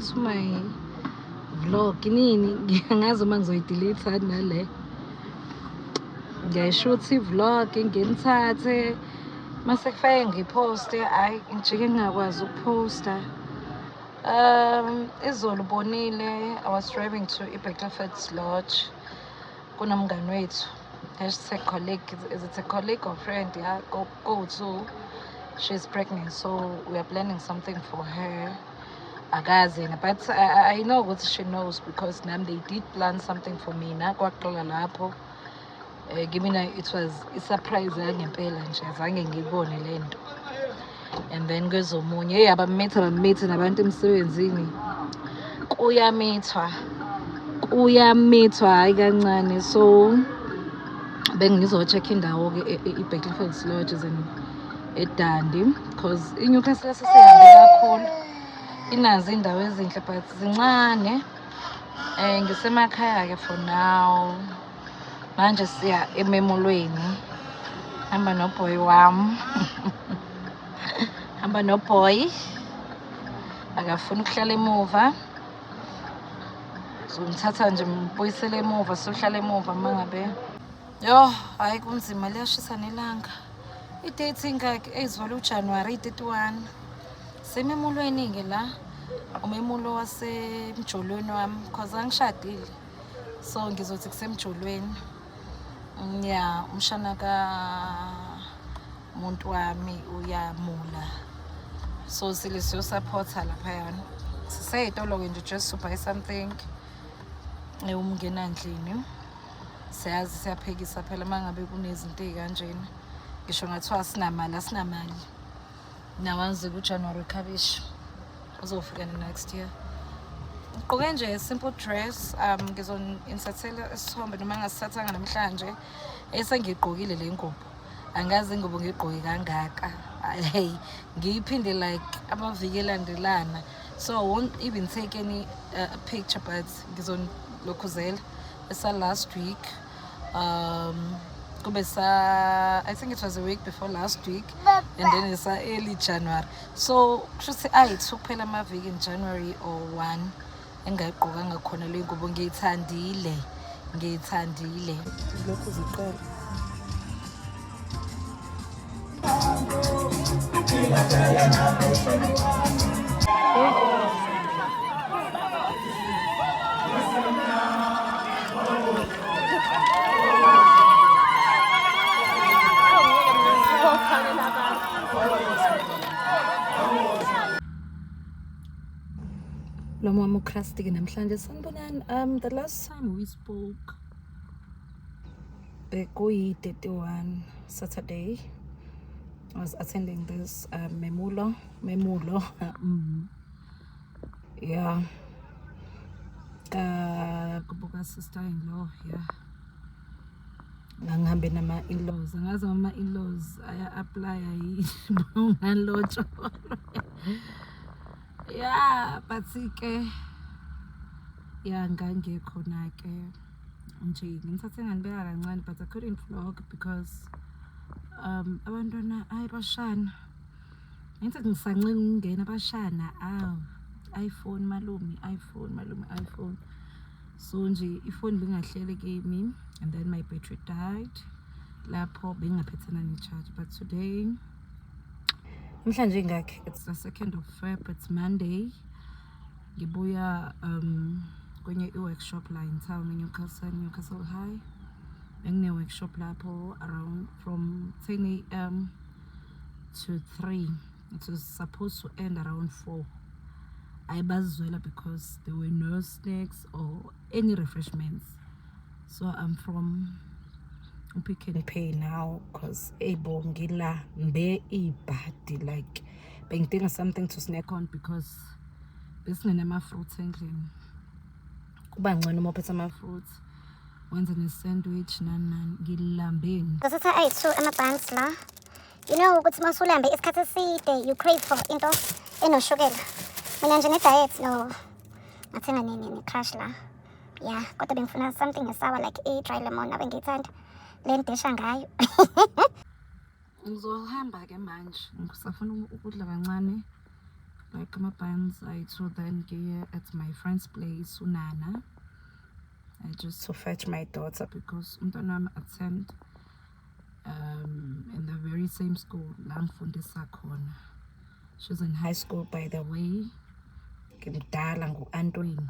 to my vlog nini ngiyangazi uma ngizoyidelete nale ngiyayishuthi vlog nginithathe mase kufike ngiposte hayi ngijike ngingakwazi ukuposta. Izolo bonile I was driving to Becklefords Lodge kunomngani wethu hashtag colleague, is it a colleague or friend? Yeah, go to. She's pregnant, so we are planning something for her. Agazi, but I know what she knows because now they did plan something for me. Na kwaqala lapho. Give me it was a surprise ngempela nje azange ngibone lento. And then kwezomunye abamitha nabantu emsebenzini. Kuyamithwa hayi kancane, so bengizocheck indawo ke iBecklefords Lodge eDandi because iNewcastle sesihambe kakhulu, inazo indawo ezinhle but zincane. Ngisemakhaya ke for now. Manje siya ememulweni, hamba noboy wami hamba noboy akafuna ukuhlala emuva, so ngithatha nje mbuyisele emuva, sohlala emuva mangabe yo hayi kunzima liyashisa nelanga. I-date ingaki? Ezivela uJanuary 31. Sememulweni ke la, umemulo wasemjolweni wami because angishadile, so ngizothi kusemjolweni. Yeah, umshana ka muntu wami uyamula, so siyo supporta laphayana. Siseyitolo ke nje just to buy something. Umngena endlini siyazi siyaphekisa phela mangabe kunezinto ezikanjena. Ngisho ngathiwa asinamali nawazi kuJanuary khabishi uzofika next year. Ugqoke nje simple dress, ngizon-insertela isithombe noma ngasithathanga namhlanje esengigqokile le ngubo. Angazi ingubo ngigqoke kangaka, hey ngiyiphinde like amaviki elandelana, so I won't even take any picture, but ngizonlokhuzela esa last week. I think it was a week before last week, and then it's early January. So kushuthi ayi-2 kuphela amaviki in January or 1 engayigqokanga khona le ngubo. Ngiyithandile lokhu ziqala. Lo mama uCrusty namhlanje sanibonani. The last time we spoke bekuyi 31 Saturday. I was attending this memulo. Yeah, kubuka sister-in-law. Yeah, ngangihambe nama in-laws. Angazi ama in-laws aya-apply ngalotsho. Yeah, but ke yeah ngangekhona ke nje ngithathe nganibeka kancane, but I couldn't vlog because abantwana ayibashana ngithi ngisancane ukungena abashana iPhone malume iPhone, so nje ifoni bengahlele kimi, and then my battery died lapho bengingaphethana ne-charge. But today mhlanje ngakhe it's the 2nd of Feb, it's Monday. Ngibuya kwenye i-workshop la in town Newcastle High. Bengine-workshop lapho around from 10 AM to 3. It was supposed to end around 4. Ayibazwela because there were no snacks or any refreshments, so I'm from Pick n Pay now because able ngila mbe ibadi like bengidinga something to snack on because besingenama fruits endlini. Kuba ngcono uma uphethe ama fruits wenze ne-sandwich nani ngilambeni. Ngisatha ayi-2 ama-buns la. You know ukuthi masulambe isikhathi eside you crave for into enoshukela. Mina nje ne-diet no ngathenga ne-crush la. Yeah, kodwa bengifuna something esour like dry lemon abengithanda. Lendesha ngayo. Ngizohamba ke manje, ngisafuna ukudla kancane like my buns. I so then gear at my friend's place, Unana. I just to fetch my daughter because Umtanam attend in the very same school, Langfundisa Corner. She's in high school, by the way. Ngimdala ngu-Antwini.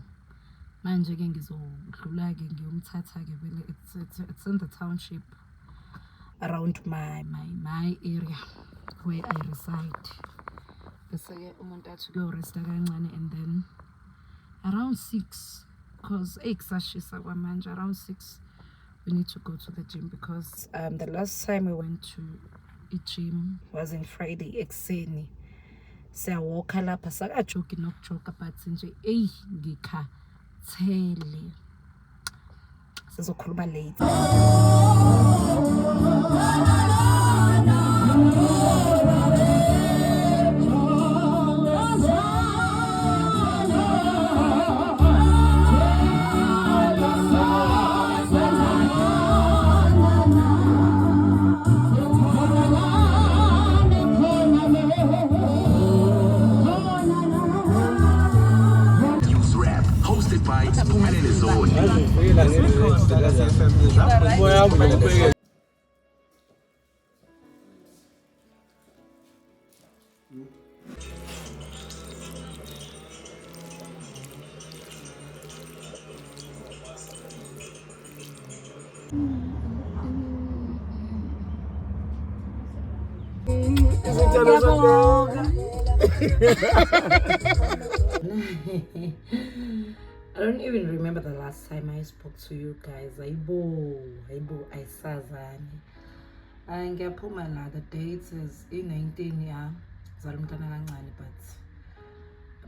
Manje ke ngizodlula-ke ngiyomthatha-ke vele it's in the township around my area where I reside. Bese-ke umuntu athi uyoresta kancane and then around 6 because kusashisa kwamanje around 6 we need to go to the gym because the last time we went to the gym was on Friday ekuseni. Siyawalka lapha sakajogi nokujoga but nje ngikhathele. Sizokhuluma late. Hosted by Spumelele Zone. I don't even remember the last time I spoke to you guys. Aibo, aisazani. Ngiyaphuma la, the date is 19 yeah. But I'm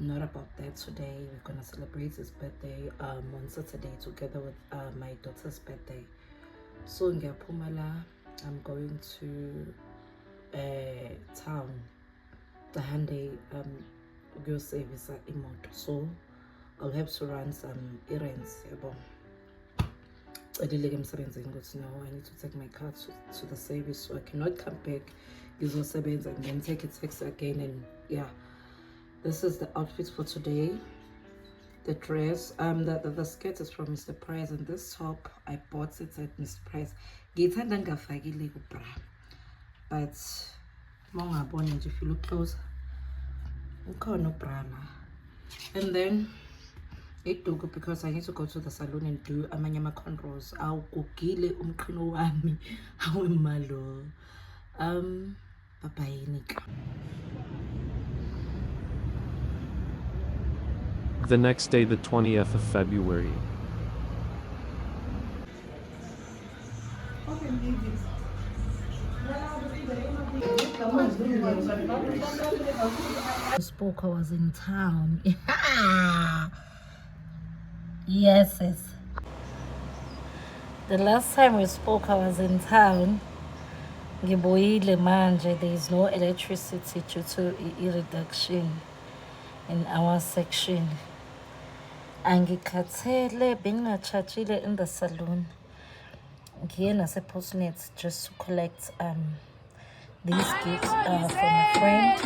not about that today. We're gonna celebrate his birthday on Saturday together with my daughter's birthday. So ngiyaphuma la, I'm going to town. The Hyundai go service imoto. So I'll have to run some errands. I need to take my car to the service, so I cannot come back. And then take a taxi again. And yeah, this is the outfit for today. The dress, the skirt is from Mr. Price, and this top I bought it at Mr. Price. But if you look close, no bra. And then it took because I need to go to the salon and do amanyama cornrows. I'll gile umqhino wami awemalo. Bye Nika. The next day, the 20th of February. I spoke, I was in town. Yes. The last time we spoke, I was in town. Ngiboyile manje, there is no electricity due to reduction in our section. Angikhathele bengingachajile in the salon. Ngiye nasePostnet just to collect these gifts from a friend.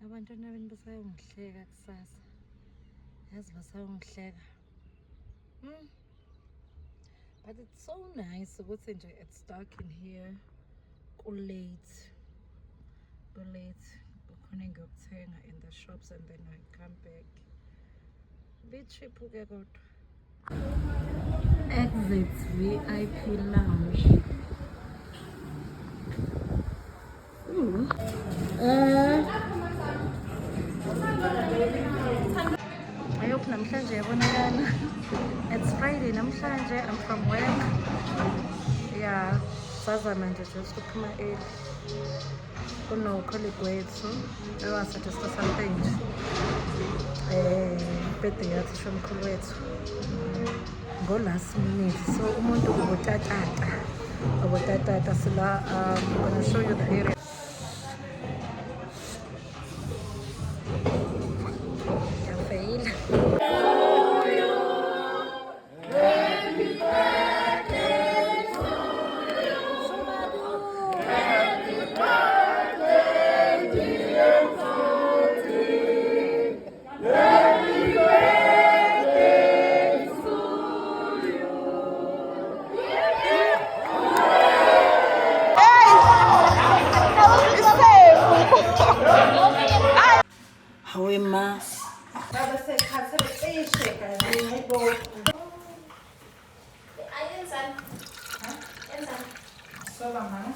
Abantwana beni basayongihleka kusasa. Yazi basayongihleka. But it's so nice ukuthi nje it's dark in here. Late. khona engiyokuthenga in the shops and then I come back. Be-cheap ke kodwa. Exit VIP lounge. I hope namhlanje yabonakala. It's Friday namhlanje. I'm from work. Yeah, sazama nje just ukuphuma early. Kuno-colleague wethu ewasuggesta something nje. Birthday yathi shomkhulu wethu. Ngo-last minute. So umuntu ubutatata sila. I'm gonna show you the area.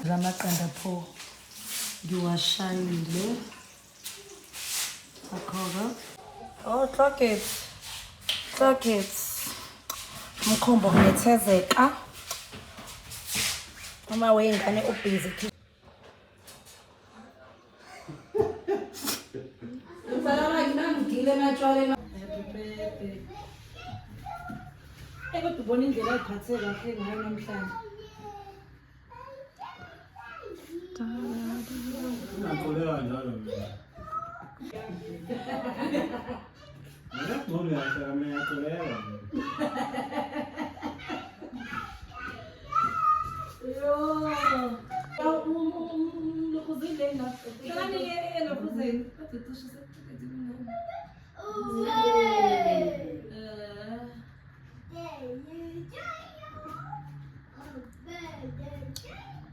Zamaqanda pho ngiwashayile akhoba. Oh, clock it mkhombo kunethezeka uma weyingane ubhizi. Kodwa ubona indlela ayiphathe kahle ngayo namhlanje. Ungaxoleka njalo mina. Ngiyaqola kahle mina ngiyaxoleka. Yo. Lokuzile na. Shani lokuzile. Kodwa tushise.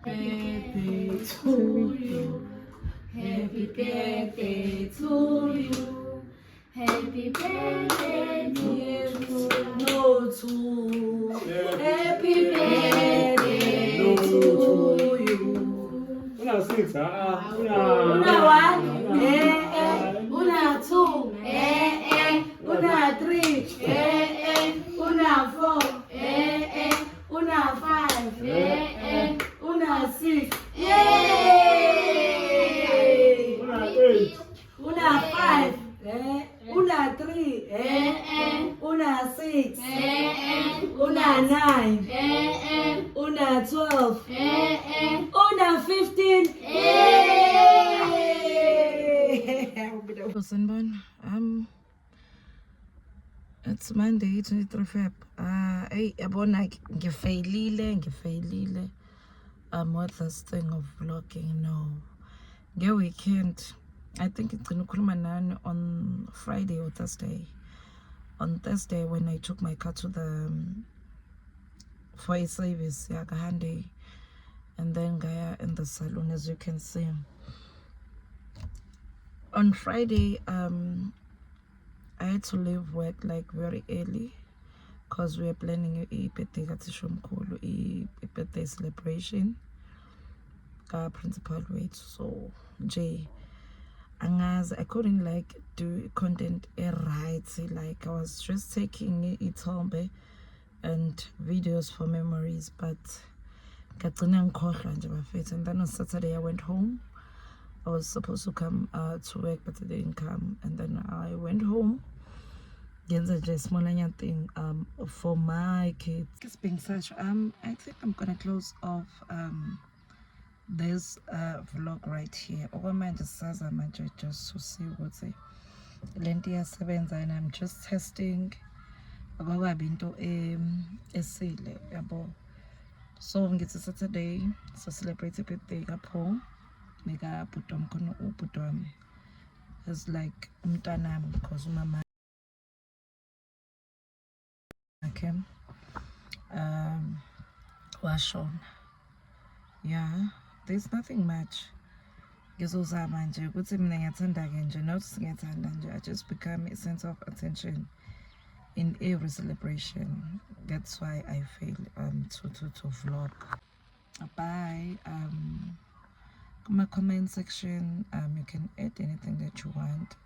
Birthday to you. Happy birthday to you. Happy birthday dear to Happy birthday to you. Una 6 Una 1 Una 2 Una 3 Una 4 Una 5 Una 6 Yay! Una 8. Una 5 Una 3 Una 6 Una 9 Una 12 Una 15 Sanibona. It's Monday 23 Feb. Yabona ngifailile. What's this thing of vlogging? No. Weekend. I think it's gonna nani on Friday or Thursday. On Thursday when I took my car to the for a service, Handy, and then Gaya in the salon, as you can see. On Friday, I had to leave work like very early because we are planning a birthday celebration. Principal wait, so Jay. I couldn't like do content right. Like I was just taking it home and videos for memories, but and then on Saturday I went home. I was supposed to come to work, but I didn't come, and then I went home. Just small thing for my kids. It's being such I think I'm gonna close off this vlog right here. Just to see what's it. Lentia 7 and I'm just testing into esile yabo. So it's a Saturday, so celebrate a birthday kapho. Mega putom kono putom. It's like umtanam because mama okay. Washon. Yeah, there's nothing much. ngizozama nje ukuthi mina ngiyathanda-ke nje not ngiyathanda nje I just become a center of attention in every celebration. That's why I fail to vlog. Bye. Kuma comment section you can add anything that you want.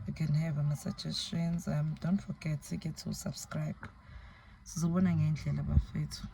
You can have my suggestions. Don't forget to subscribe. Sizobona ngendlela bafethu.